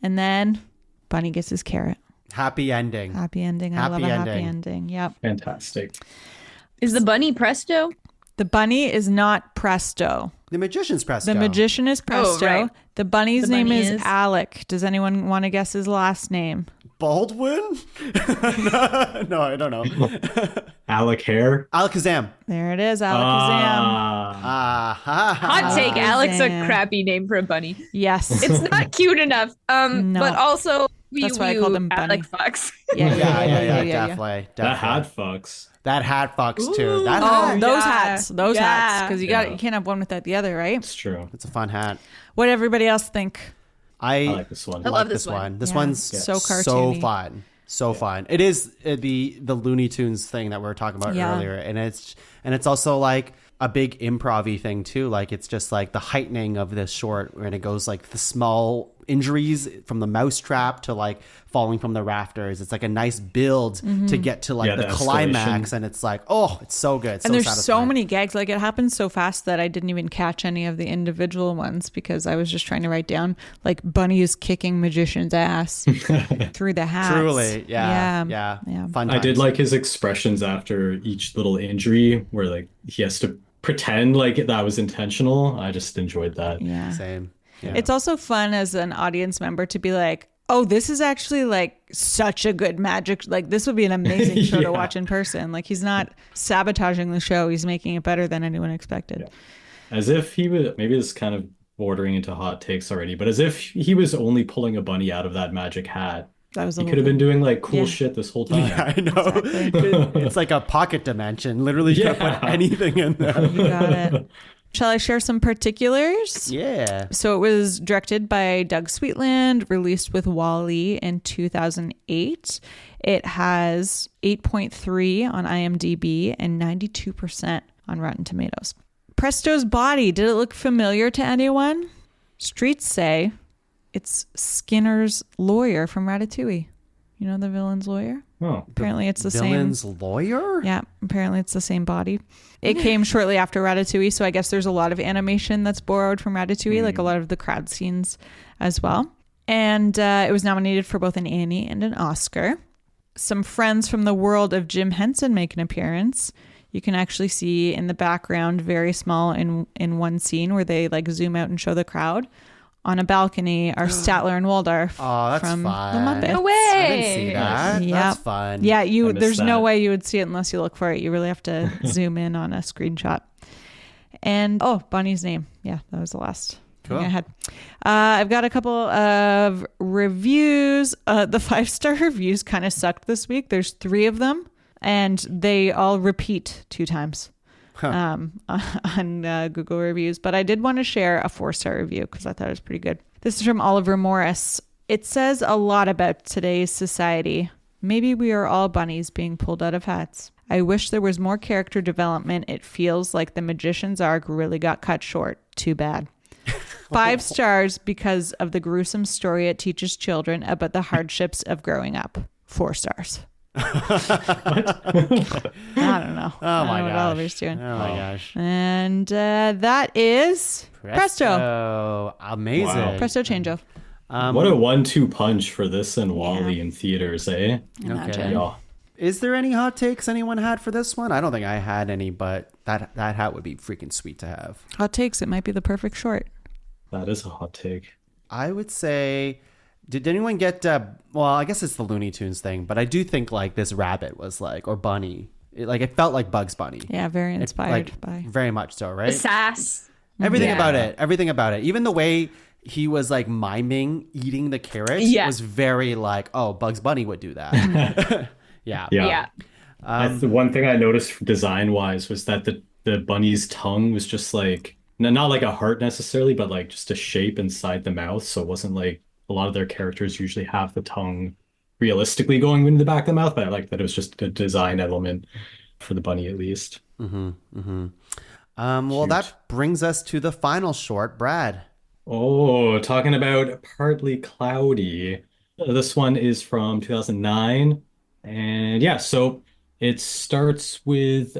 And then bunny gets his carrot. Happy ending. Happy ending. I love a happy ending. Yep. Fantastic. Is the bunny Presto? The bunny is not Presto. The magician's Presto. The magician is Presto. Oh, right. The bunny's The name bunny is is- Alec. Does anyone want to guess his last name? Baldwin? No, I don't know. Alec Hare. Alakazam. There it is, Alakazam. Hot take. Alex a Alakazam. crappy name for a bunny. Yes. It's not cute enough. No. But also That's why I called him Bunny. Alec fucks. Yeah, Definitely. That hat fucks. That hat fucks too. That Oh, hat. those Yeah. hats. Those Yeah. hats. Because you can't have one without the together, right? It's true. It's a fun hat. What did everybody else think? I like this one. I like love this one. This Yeah. one's So so cartoony. fun. So fun. It is the Looney Tunes thing that we were talking about Yeah. earlier, and it's also like a big improv-y thing too. Like it's just like the heightening of this short, when it goes like the small injuries from the mousetrap to like falling from the rafters. It's like a nice build to get to like Yeah, the the climax, escalation. and it's like, oh, it's so good. And there's so satisfying. many gags. Like it happens so fast that I didn't even catch any of the individual ones because I was just trying to write down like Bunny is kicking magician's ass through the hats. Truly, yeah. Fun I did times. like his expressions after each little injury where like he has to pretend like that was intentional. I just enjoyed that. Yeah. Same. Yeah. It's also fun as an audience member to be like, oh, this is actually like such a good magic. Like this would be an amazing show to Yeah. watch in person. Like he's not sabotaging the show. He's making it better than anyone expected. Yeah. As if he was, maybe this is kind of bordering into hot takes already, but as if he was only pulling a bunny out of that magic hat. That was the He whole could have been thing. doing like cool Yeah. shit this whole time. Yeah, I know. It's like a pocket dimension. Literally, you could Yeah. put anything in there. You got it. Shall I share some particulars? Yeah. So it was directed by Doug Sweetland, released with Wall-E in 2008. It has 8.3 on IMDb and 92% on Rotten Tomatoes. Presto's body, did it look familiar to anyone? Streets say it's Skinner's lawyer from Ratatouille. You know the villain's lawyer? Oh, Apparently it's the same. Villain's lawyer? Yeah, apparently it's the same body. It came shortly after Ratatouille, so I guess there's a lot of animation that's borrowed from Ratatouille, like a lot of the crowd scenes as well. And it was nominated for both an Annie and an Oscar. Some friends from the world of Jim Henson make an appearance. You can actually see in the background, very small in one scene where they like zoom out and show the crowd. On a balcony are Statler and Waldorf Oh, that's from fun. the Muppets. No way. I didn't see that. Yep. That's fun. Yeah, I missed there's no that. way you would see it unless you look for it. You really have to zoom in on a screenshot. And Bonnie's name. Yeah, that was the last Cool. thing I had. I've got a couple of reviews. The 5-star reviews kind of sucked this week. There's 3 of them, and they all repeat 2 times. On Google reviews, but I did want to share a 4-star review because I thought it was pretty good. This is from Oliver Morris. It says a lot about today's society. Maybe we are all bunnies being pulled out of hats. I wish there was more character development. It feels like the magician's arc really got cut short. Too bad. 5 stars because of the gruesome story it teaches children about the hardships of growing up. 4 stars. I don't know. Oh my I don't know what gosh. Oliver's doing. Oh my gosh. And that is Presto. Amazing. Wow. Presto Changeo. what a 1-2 punch for this and Wall-E in theaters, eh? Imagine. Yeah. Is there any hot takes anyone had for this one? I don't think I had any, but that hat would be freaking sweet to have. Hot takes. It might be the perfect short. That is a hot take. I would say, did anyone get, well, I guess it's the Looney Tunes thing, but I do think like this rabbit was like, or bunny, it felt like Bugs Bunny. Yeah, very It, inspired like, by. Very much so, The right? sass. Everything Yeah. about it. Even the way he was like miming eating the carrot was very like, oh, Bugs Bunny would do that. Yeah. Yeah. The one thing I noticed design-wise was that the bunny's tongue was just like, not like a heart necessarily, but like just a shape inside the mouth. So it wasn't like a lot of their characters usually have the tongue realistically going into the back of the mouth, but I like that it was just a design element for the bunny at least. Well, Cute. that brings us to the final short, Brad. Oh, talking about Partly Cloudy. This one is from 2009. And yeah, so it starts with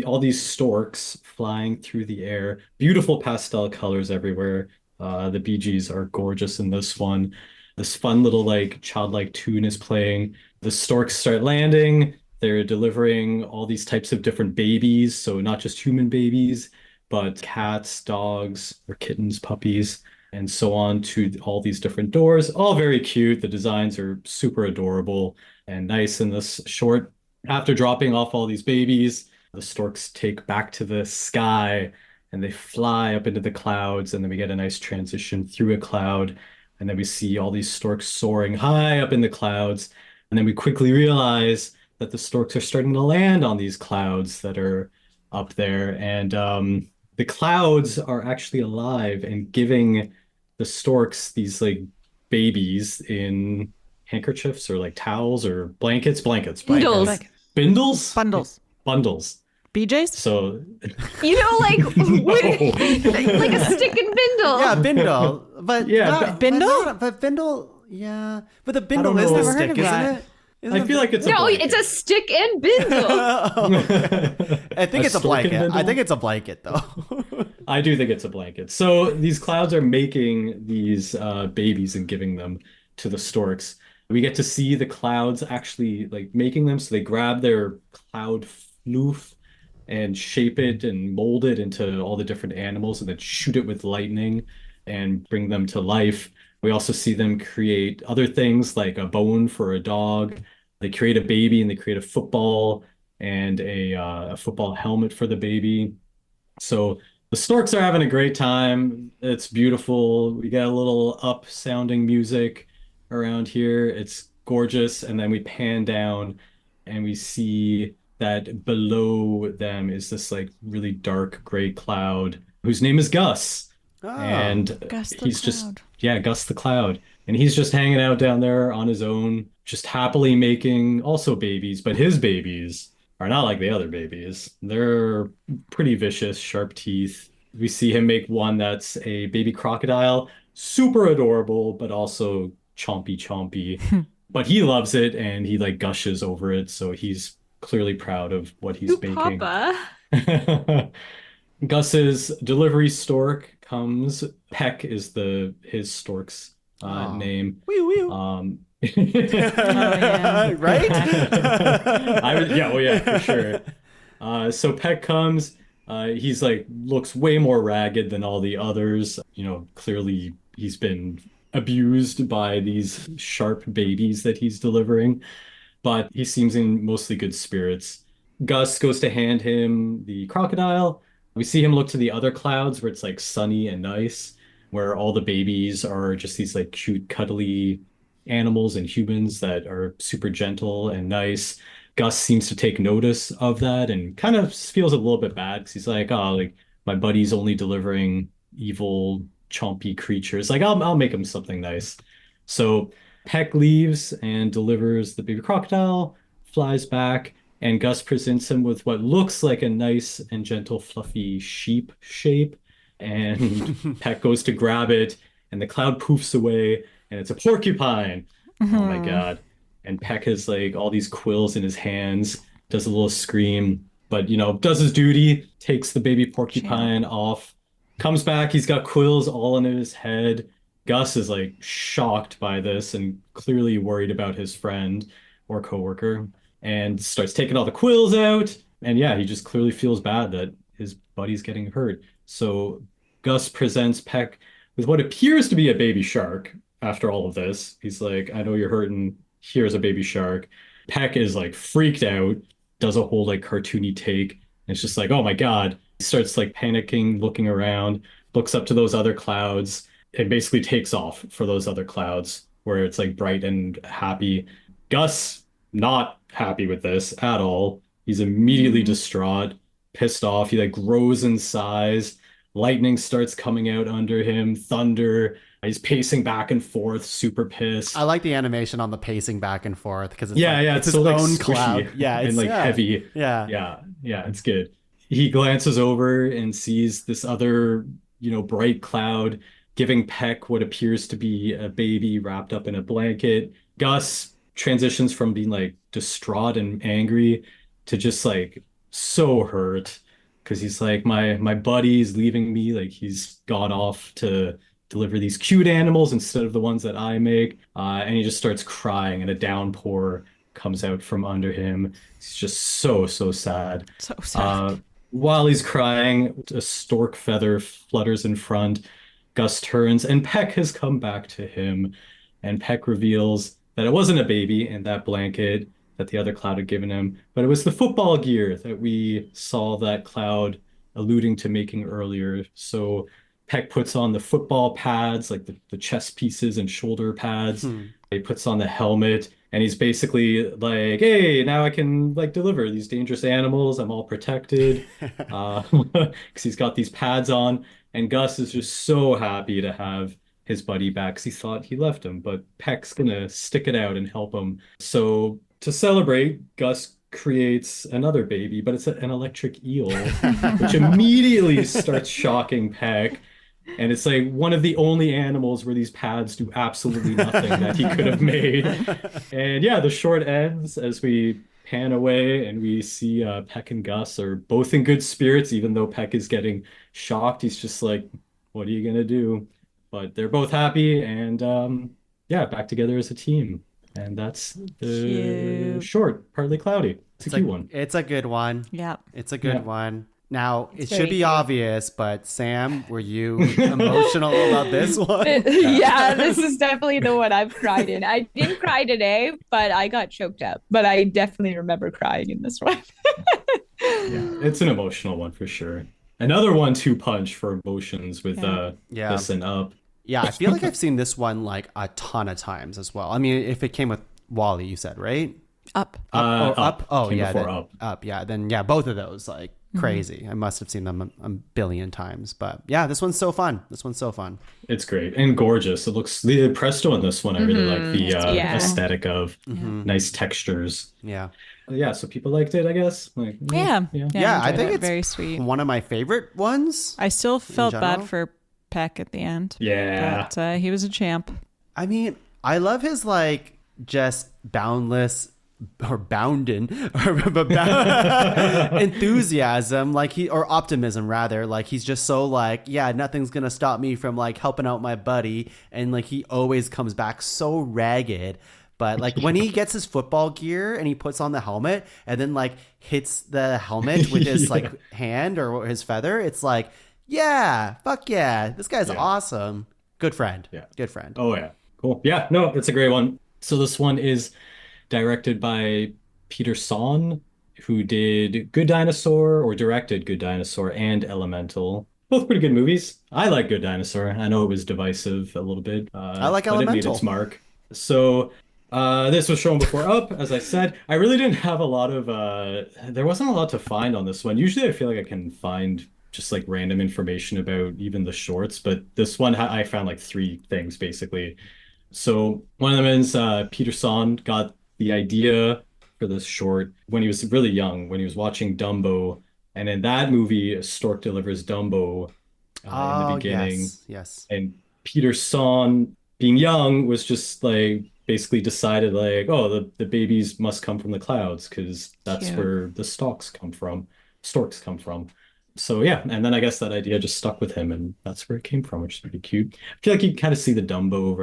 all these storks flying through the air. Beautiful pastel colors everywhere. The Bee Gees are gorgeous in this one. This fun little like childlike tune is playing. The storks start landing. They're delivering all these types of different babies. So not just human babies, but cats, dogs, or kittens, puppies, and so on to all these different doors. All very cute. The designs are super adorable and nice in this short. After dropping off all these babies, the storks take back to the sky and they fly up into the clouds. And then we get a nice transition through a cloud. And then we see all these storks soaring high up in the clouds. And then we quickly realize that the storks are starting to land on these clouds that are up there. And the clouds are actually alive and giving the storks these like babies in handkerchiefs or like towels or blankets. Bundles. Like Bindles? bundles. Bundles. BJ's? So Like Yeah. like a stick and bindle. Yeah, bindle. But Yeah, bindle? But bindle, yeah. But the bindle don't is the know. stick, Heard of isn't that. it? Isn't I feel like it's a No, blanket. it's a stick and bindle. I think it's a stork and blanket. I bindle? think it's a blanket, though. I do think it's a blanket. So these clouds are making these babies and giving them to the storks. We get to see the clouds actually like making them. So they grab their cloud floof and shape it and mold it into all the different animals and then shoot it with lightning and bring them to life. We also see them create other things like a bone for a dog. They create a baby and they create a football and a football helmet for the baby. So the storks are having a great time. It's beautiful. We got a little up sounding music around here. It's gorgeous. And then we pan down and we see that below them is this like really dark gray cloud whose name is Gus. And Gus the he's just, Cloud. yeah, Gus the Cloud. And he's just hanging out down there on his own, just happily making also babies, but his babies are not like the other babies. They're pretty vicious, sharp teeth. We see him make one that's a baby crocodile, super adorable, but also chompy. But he loves it and he like gushes over it, so he's clearly proud of what he's Ooh, baking. Papa. Gus's delivery stork comes. Peck is his stork's name. Wee wee. yeah. Right? Yeah, for sure. So Peck comes. He's like looks way more ragged than all the others. Clearly he's been abused by these sharp babies that he's delivering, but he seems in mostly good spirits. Gus goes to hand him the crocodile. We see him look to the other clouds where it's like sunny and nice, where all the babies are just these like cute, cuddly animals and humans that are super gentle and nice. Gus seems to take notice of that and kind of feels a little bit bad because he's like, oh, like my buddy's only delivering evil, chompy creatures. Like I'll make him something nice. So Peck leaves and delivers the baby crocodile, flies back, and Gus presents him with what looks like a nice and gentle, fluffy sheep shape. And Peck goes to grab it, and the cloud poofs away, and it's a porcupine. Oh my God. And Peck has like all these quills in his hands, does a little scream, but does his duty, takes the baby porcupine off, comes back, he's got quills all in his head. Gus is like shocked by this and clearly worried about his friend or coworker and starts taking all the quills out. And yeah, he just clearly feels bad that his buddy's getting hurt. So Gus presents Peck with what appears to be a baby shark after all of this. He's like, I know you're hurting. Here's a baby shark. Peck is like freaked out, does a whole like cartoony take. And it's just like, oh my God. He starts like panicking, looking around, looks up to those other clouds, and basically takes off for those other clouds where it's like bright and happy. Gus, not happy with this at all. He's immediately distraught, pissed off. He like grows in size. Lightning starts coming out under him, thunder. He's pacing back and forth, super pissed. I like the animation on the pacing back and forth because it's it's his so like own squishy cloud. Yeah, and like heavy. Yeah. It's good. He glances over and sees this other, bright cloud giving Peck what appears to be a baby wrapped up in a blanket. Gus transitions from being like distraught and angry to just like so hurt because he's like, my buddy's leaving me. Like he's gone off to deliver these cute animals instead of the ones that I make. And he just starts crying and a downpour comes out from under him. He's just so sad. So sad. While he's crying, a stork feather flutters in front. Gus turns and Peck has come back to him. And Peck reveals that it wasn't a baby in that blanket that the other cloud had given him, but it was the football gear that we saw that cloud alluding to making earlier. So Peck puts on the football pads, like the chest pieces and shoulder pads. He puts on the helmet. And he's basically like, hey, now I can like deliver these dangerous animals. I'm all protected. Because he's got these pads on. And Gus is just so happy to have his buddy back because he thought he left him, but Peck's gonna stick it out and help him. So to celebrate, Gus creates another baby, but it's an electric eel, which immediately starts shocking Peck. And it's like one of the only animals where these pads do absolutely nothing that he could have made. And yeah, the short ends as we pan away and we see Peck and Gus are both in good spirits, even though Peck is getting shocked. He's just like, what are you gonna do? But they're both happy and yeah, back together as a team. And that's the Cute. short, partly cloudy. It's a cute one. It's a good one. Yeah. It's a good one. Now, it should very be cute. obvious, but Sam, were you emotional about this one? Yeah, this is definitely the one I've cried in. I didn't cry today, but I got choked up. But I definitely remember crying in this one. Yeah, it's an emotional one for sure. Another 1-2 punch for emotions with this and Up. Yeah, I feel like I've seen this one like a ton of times as well. I mean, if it came with Wally, you said, right? Up. Up. Oh, Came yeah. before then, Up. Up. Yeah. Then, yeah, both of those, like, crazy. I must have seen them a billion times. But yeah, this one's so fun. It's great and gorgeous. It looks the Presto in this one. I really like the Yeah. aesthetic of nice textures. Yeah. Yeah, so people liked it, I guess. Like, Yeah. Yeah, I enjoyed think it. it's very sweet. one of my favorite ones. I still felt bad general? for Peck at the end. Yeah. But he was a champ. I mean, I love his like just boundless or bounden enthusiasm, like or optimism rather. Like he's just so like, yeah, nothing's gonna stop me from like helping out my buddy, and like he always comes back so ragged. But like when he gets his football gear and he puts on the helmet and then like hits the helmet with his like hand or his feather, it's like, yeah, fuck yeah, this guy's awesome. Good friend. Yeah. Good friend. Oh yeah. Cool. Yeah, no, it's a great one. So this one is directed by Peter Sohn, who did Good Dinosaur or directed Good Dinosaur and Elemental. Both pretty good movies. I like Good Dinosaur. I know it was divisive a little bit. I like but it made Elemental. its mark. So this was shown before Up, as I said. I really didn't have a lot of there wasn't a lot to find on this one. Usually I feel like I can find just like random information about even the shorts, but this one I found like 3 things basically. So one of them is Peter Sohn got the idea for this short when he was really young, when he was watching Dumbo, and in that movie Stork delivers Dumbo in the beginning. Yes. And Peter Sohn, being young, was just like basically decided like, oh, the babies must come from the clouds because that's Cute. where the storks come from. So yeah, and then I guess that idea just stuck with him, and that's where it came from, which is pretty cute. I feel like you kind of see the Dumbo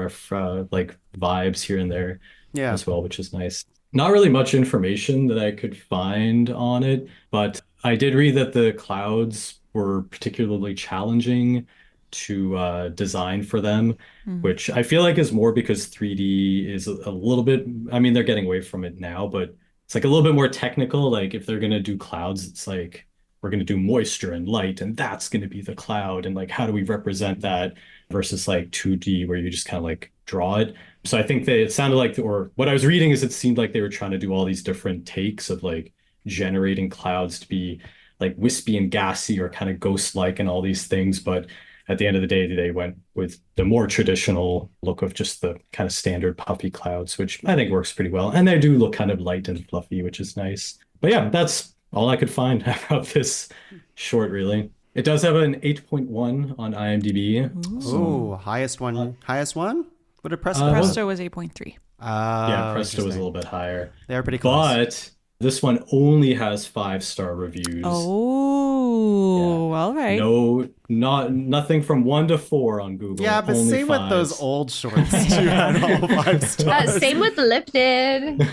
like vibes here and there as well, which is nice. Not really much information that I could find on it, but I did read that the clouds were particularly challenging to design for them, which I feel like is more because 3D is a little bit, I mean, they're getting away from it now, but it's like a little bit more technical. Like if they're going to do clouds, it's like, we're going to do moisture and light, and that's going to be the cloud. And like, how do we represent that versus like 2D where you just kind of like draw it? So I think that it sounded like, or what I was reading is it seemed like they were trying to do all these different takes of like generating clouds to be like wispy and gassy or kind of ghost-like and all these things. But at the end of the day, they went with the more traditional look of just the kind of standard puffy clouds, which I think works pretty well. And they do look kind of light and fluffy, which is nice. But yeah, that's all I could find about this short, really. It does have an 8.1 on IMDb. Ooh, highest one. Highest one? What did Presto? Presto was 8.3. Yeah, Presto was a little bit higher. They were pretty close. But this one only has 5-star reviews. Oh, all right. No, nothing from 1 to 4 on Google. Yeah, but only same with 5s. those old shorts too. Had all 5 stars. Same with Lifted.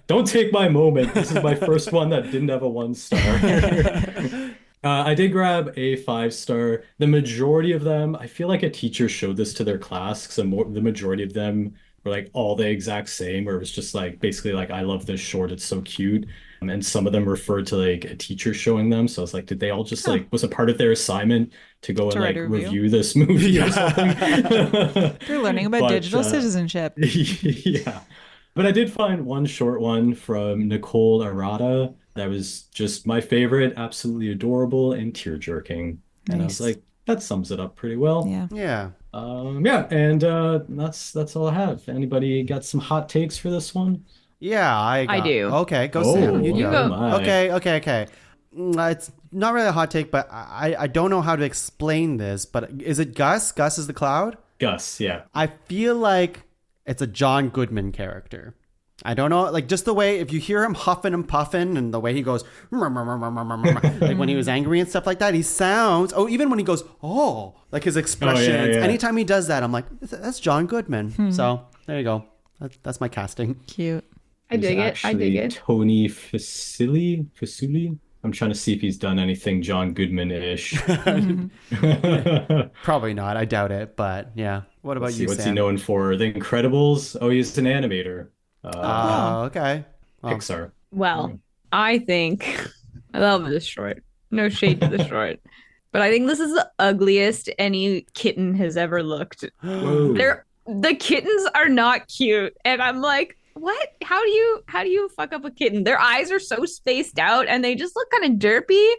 Don't take my moment. This is my first one that didn't have a 1-star. I did grab a 5-star. The majority of them, I feel like a teacher showed this to their class because the majority of them were like all the exact same, where it was just like basically like, I love this short, it's so cute. And some of them referred to like a teacher showing them. So I was like, did they all just like, was a part of their assignment to go and like write a review? review this movie or something? They're learning about But, digital citizenship. Yeah. But I did find one short one from Nicole Arata that was just my favorite, absolutely adorable and tear-jerking. And I was Nice. like, that sums it up pretty well. Yeah. Yeah. Yeah, and that's all I have. Anybody got some hot takes for this one? Yeah, I do. Okay, go Oh, Sam. You You go. go. my. Okay. It's not really a hot take, but I don't know how to explain this. But is it Gus? Gus is the cloud? Gus, yeah. I feel like it's a John Goodman character. I don't know, like just the way if you hear him huffing and puffing and the way he goes like when he was angry and stuff like that, he sounds. Oh, even when he goes, oh, like his expressions. yeah. Anytime he does that, I'm like, that's John Goodman. So there you go. That's my casting. Cute. I dig He's it. I dig actually it. Tony Fasuli. I'm trying to see if he's done anything John Goodman-ish. Probably not. I doubt it. But yeah. What about Let's see, you, what's he Sam? known for? The Incredibles. Oh, he's an animator. Okay. Well, Pixar. Well, I think I love this short. No shade to the short. But I think this is the ugliest any kitten has ever looked. Whoa. The kittens are not cute. And I'm like, what? How do you fuck up a kitten? Their eyes are so spaced out and they just look kind of derpy.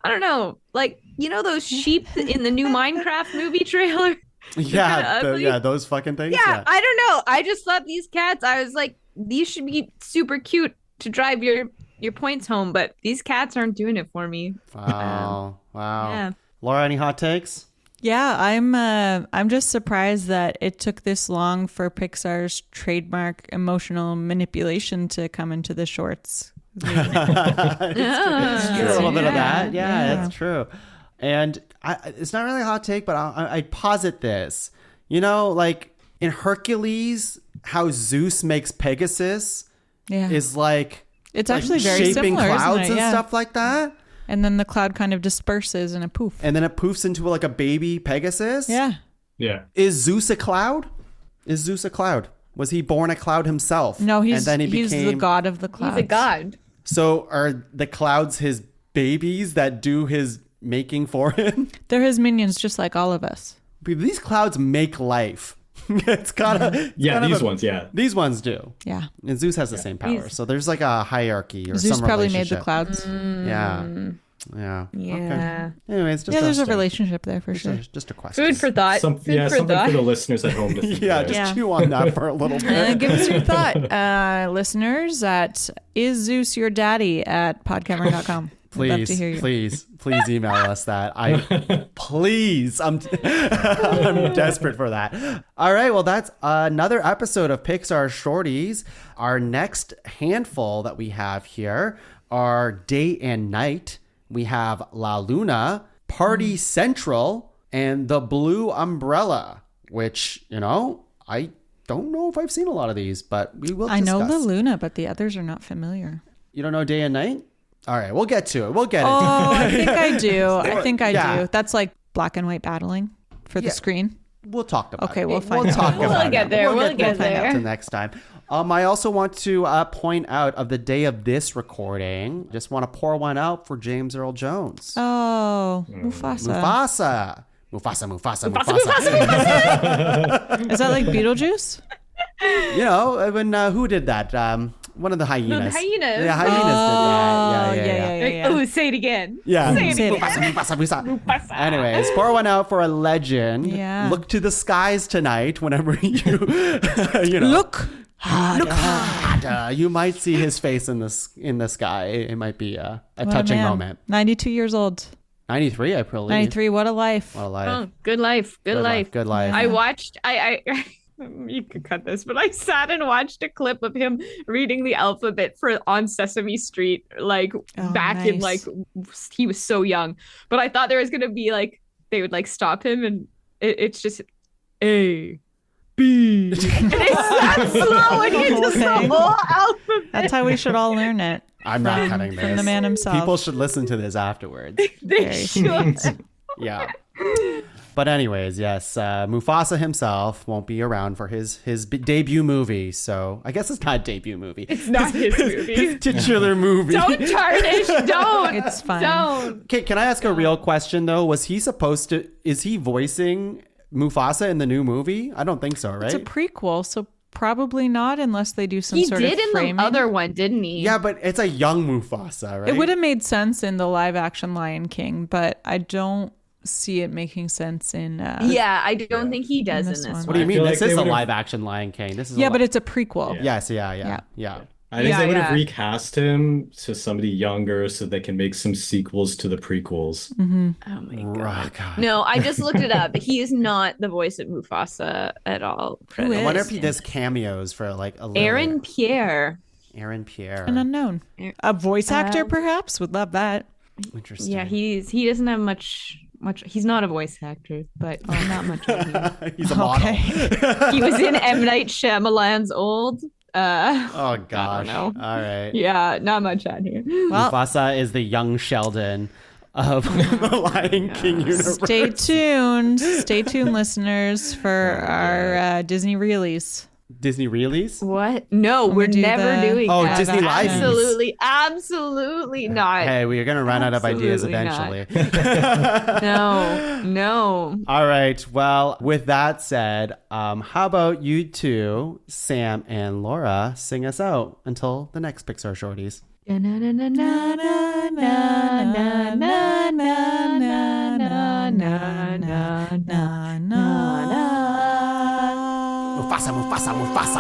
I don't know. Like, you know those sheep in the new Minecraft movie trailer? yeah. ugly. Yeah. Those fucking things. Yeah, I don't know. I just thought these cats, I was like, these should be super cute to drive your points home, but these cats aren't doing it for me. Wow. Yeah. Laura, any hot takes? Yeah, I'm just surprised that it took this long for Pixar's trademark emotional manipulation to come into the shorts. It's true. A little bit of that. Yeah, Yeah. that's true. And it's not really a hot take, but I'd posit this. You know, like in Hercules, how Zeus makes Pegasus Yeah. is like It's actually very shaping similar, clouds isn't it? and Yeah. stuff like that. And then the cloud kind of disperses in a poof. And then it poofs into like a baby Pegasus. Yeah. Yeah. Is Zeus a cloud? Is Zeus a cloud? Was he born a cloud himself? No, and then he's the god of the clouds. He's a god. So are the clouds his babies that do his making for him? They're his minions, just like all of us. These clouds make life. It's gotta. Yeah, these ones, yeah. These ones do. Yeah. And Zeus has the same power. So there's like a hierarchy or Zeus some probably made the relationship. clouds. Yeah. Yeah. Yeah. Okay. Anyways, just Yeah, there's a question. relationship there for sure. Just a question. Food for thought. Something for the listeners at home to think Yeah, about. just Yeah. chew on that for a little bit. Give us your thought, listeners, at is Zeus your daddy at podcameron.com. We'd love to hear you. Please email us that. Please, I'm desperate for that. All right, well, that's another episode of Pixar Shorties. Our next handful that we have here are Day and Night. We have La Luna, Party Central, and The Blue Umbrella, which, you know, I don't know if I've seen a lot of these, but we will I know discuss. the Luna, but the others are not familiar. You don't know Day and Night? All right, we'll get to it. We'll get Oh, it. I think I do. I think I Yeah. do. That's like black and white battling for the Yeah. screen. We'll talk about Okay, it. we'll find We'll out. talk We'll about get it. there. We'll get find out there. to next time. I also want to point out of the day of this recording, just want to pour one out for James Earl Jones. Oh, Mufasa. Mufasa. Is that like Beetlejuice? You know, when who did that? One of the hyenas. the hyenas. The hyenas Oh, did that. Yeah. Oh, say it again. Yeah. Say it Say it again. Mufasa. Anyways, pour one out for a legend. Yeah. Look to the skies tonight whenever you know. Look. Look harder. You might see his face in the sky. It might be a What a touching man. moment. 92 years old. 93, I believe. 93. What a life. What a life. Oh, good life. Good life. Good life. I watched. I you could cut this, but I sat and watched a clip of him reading the alphabet for on Sesame Street, like Oh, back in nice. like he was so young. But I thought there was gonna be like they would like stop him, and it's just A, B. And it's that slow, and he just the Okay. whole alphabet. That's how we should all learn it. I'm not cutting this. From the man himself. People should listen to this afterwards. They Very should. Yeah. But anyways, yes, Mufasa himself won't be around for his debut movie. So I guess it's not a debut movie. It's not his movie. His titular movie. Don't tarnish. Don't. It's fine. Don't. Okay, can I ask a real question though? Was he supposed to? Is he voicing Mufasa in the new movie? I don't think so, right? It's a prequel, so Probably not, unless they do some He sort did of in framing. the other one, didn't he? Yeah, but it's a young Mufasa, right? It would have made sense in the live action Lion King, but I don't see it making sense in. Yeah, I don't think he does in this this one. one. What do you I mean? feel This like is they a would've- live action Lion King. This is Yeah, but it's a prequel. Yeah. Yes, yeah. I think Yeah, they would have yeah. recast him to somebody younger so they can make some sequels to the prequels. Oh my god. God. No, I just looked it up. He is not the voice of Mufasa at all. Who I wonder if is? he does cameos for like a little Aaron Pierre. Aaron Pierre. An unknown. A voice actor, perhaps? Would love that. Interesting. Yeah, he doesn't have much. He's not a voice actor, but not much. Of him. He's a model. Okay. He was in M. Night Shyamalan's Old. Oh gosh. know. All right. Yeah, not much on here. Well, Mufasa is the young Sheldon of the Lion King universe. stay tuned. Stay tuned, listeners, for our Disney reelies. Disney reelies? What? No, we're do never the- doing Oh, that. Disney live. Absolutely not. Hey, we are gonna run out of ideas Absolutely eventually. No. All right. Well, with that said, how about you two, Sam and Laura, sing us out until the next Pixar Shorties? Mufasa, Mufasa, Mufasa.